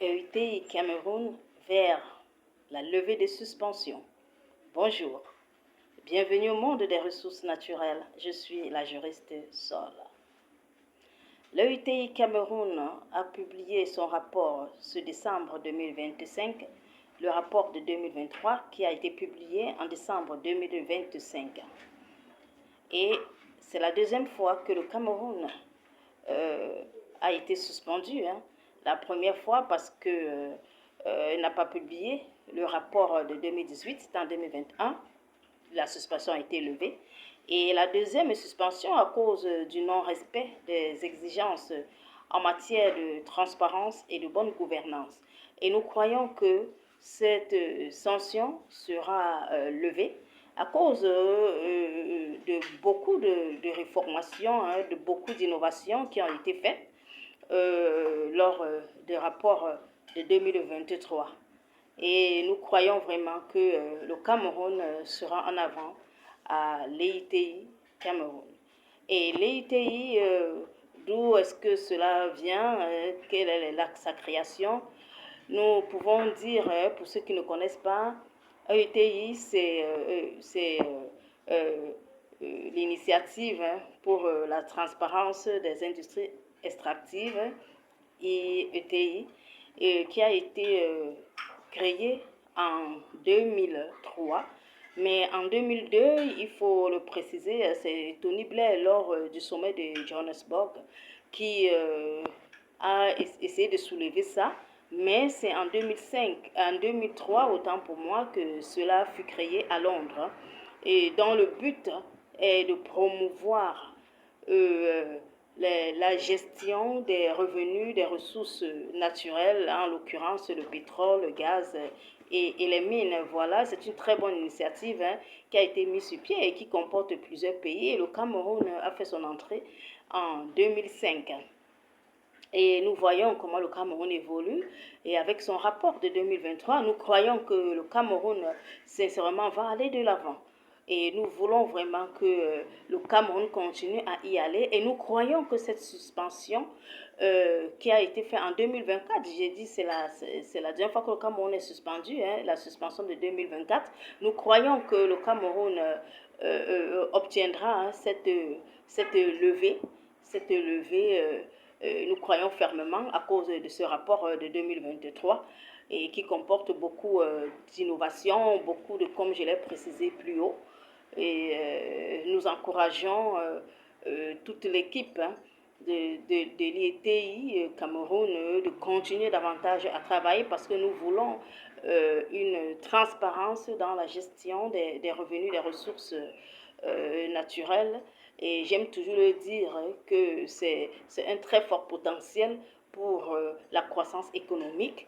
EUTI Cameroun vers la levée des suspensions. Bonjour, bienvenue au monde des ressources naturelles. Je suis la juriste Sol. L'EUTI Cameroun a publié son rapport ce décembre 2025, le rapport de 2023 qui a été publié en décembre 2025. Et c'est la deuxième fois que le Cameroun a été suspendu. La première fois parce qu'il n'a pas publié le rapport de 2018, c'était en 2021. La suspension a été levée. Et la deuxième suspension à cause du non-respect des exigences en matière de transparence et de bonne gouvernance. Et nous croyons que cette sanction sera levée à cause de beaucoup de réformations, de beaucoup d'innovations qui ont été faites lors des rapports de 2023. Et nous croyons vraiment que le Cameroun sera en avant à l'EITI Cameroun. Et l'EITI, d'où est-ce que cela vient, quelle est sa création? Nous pouvons dire, pour ceux qui ne connaissent pas, EITI, c'est l'initiative pour la transparence des industries extractives, EITI, qui a été créée en 2003. Mais en 2002, il faut le préciser, c'est Tony Blair, lors du sommet de Johannesburg, qui a essayé de soulever ça. Mais c'est en 2003, autant pour moi, que cela fut créé à Londres. Et dont le but est de promouvoir la gestion des revenus, des ressources naturelles, en l'occurrence le pétrole, le gaz et les mines. Voilà, c'est une très bonne initiative qui a été mise sur pied et qui comporte plusieurs pays. Et le Cameroun a fait son entrée en 2005. Et nous voyons comment le Cameroun évolue. Et avec son rapport de 2023, nous croyons que le Cameroun, sincèrement, va aller de l'avant. Et nous voulons vraiment que le Cameroun continue à y aller. Et nous croyons que cette suspension qui a été faite en 2024, j'ai dit c'est la deuxième fois que le Cameroun est suspendu, la suspension de 2024. Nous croyons que le Cameroun obtiendra cette levée. Nous croyons fermement à cause de ce rapport de 2023 et qui comporte beaucoup d'innovations, beaucoup de, comme je l'ai précisé plus haut. Et nous encourageons toute l'équipe de l'IETI Cameroun de continuer davantage à travailler parce que nous voulons une transparence dans la gestion des revenus, des ressources naturelles. Et j'aime toujours le dire que c'est un très fort potentiel pour la croissance économique,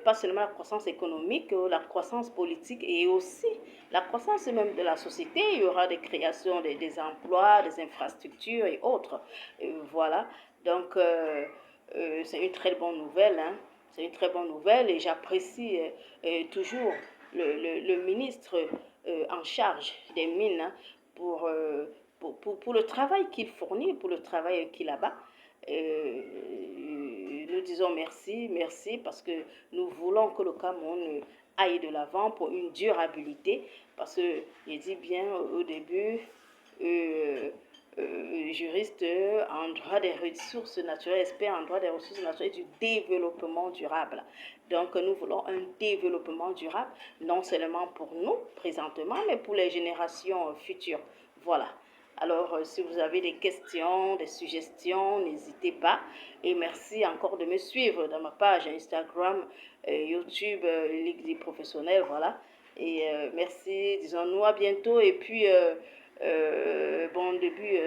pas seulement la croissance économique, la croissance politique et aussi la croissance même de la société. Il y aura des créations des emplois, des infrastructures et autres. Voilà, donc c'est une très bonne nouvelle. C'est une très bonne nouvelle et j'apprécie toujours le ministre en charge des mines pour le travail qu'il fournit, pour le travail qu'il abat. Nous disons merci parce que nous voulons que le Cameroun aille de l'avant pour une durabilité. Parce que, je dis bien au début, juriste en droit des ressources naturelles, expert en droit des ressources naturelles et du développement durable. Donc, nous voulons un développement durable, non seulement pour nous, présentement, mais pour les générations futures. Voilà. Alors, si vous avez des questions, des suggestions, n'hésitez pas. Et merci encore de me suivre dans ma page Instagram, YouTube, Ligue des professionnels, voilà. Et merci, disons-nous à bientôt. Et puis, bon début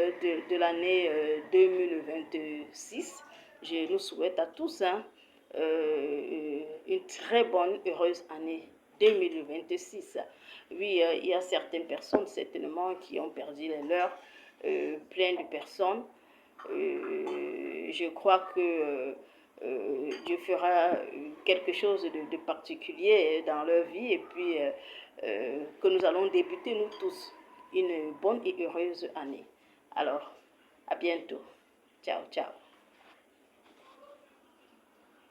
de l'année 2026. Je nous souhaite à tous une très bonne, heureuse année 2026. Oui, il y a certaines personnes certainement qui ont perdu les leurs, plein de personnes. Je crois que Dieu fera quelque chose de particulier dans leur vie et puis que nous allons débuter nous tous une bonne et heureuse année. Alors, à bientôt. Ciao, ciao.